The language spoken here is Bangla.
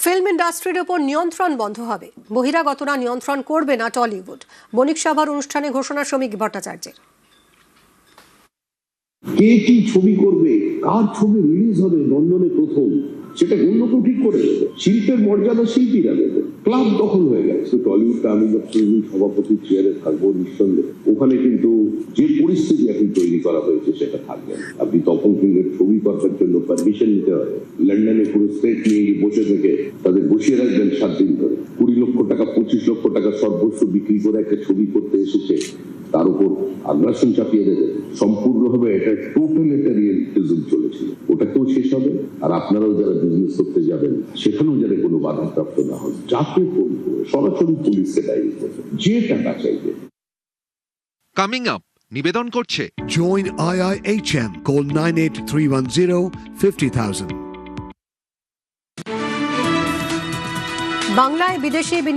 ফিল্ম ইন্ডাস্ট্রির ওপর নিয়ন্ত্রণ বন্ধ হবে, বহিরাগতরা নিয়ন্ত্রণ করবে না টলিউড। বণিক সভার অনুষ্ঠানে ঘোষণা শ্রমিক ভট্টাচার্যের। কে কি ছবি করবে, কার ছবি রিলিজ হবে লন্ডনে প্রথম, সেটা অন্য কেউ ঠিক করে দেবে। শিল্পের মর্যাদা শিল্পীরা দেবে। ক্লাব দখল হয়ে গেছে। টলিউডটা আমি যখন সভাপতির চেয়ারে থাকবো নিঃসন্দেহে ওখানে কিন্তু যে পরিস্থিতি এখন তৈরি করা হয়েছে সেটা থাকবে না। আপনি তপন সিংহের ছবি করবার জন্য পারমিশন নিতে হয়, লন্ডনে পুরো স্টেট নিয়ে বসে থেকে তাদের বসিয়ে রাখবেন 7 দিন ধরে। 20 লক্ষ টাকা 25 লক্ষ টাকা সর্বস্ব বিক্রি করে একটা ছবি করতে এসেছে, তার উপর আগ্রাসন চাপিয়ে দেবে। সম্পূর্ণভাবে এটা টোটালিটারিয়ানিজম চলেছিল, ওটাকেও শেষ হবে। আর আপনারাও যারা বিজনেস করতে যাবেন সেখানেও যারা কোনো বাধাপ্রাপ্ত না হন, যাকে ফোন করে সরাসরি পুলিশকে ডায়েরি করবে, যে টাকা চাইবে। কামিং আপ নিবেদন করছে Join IIHM. Call 98310 50,000. বাংলায় বিদেশি বিনিয়োগ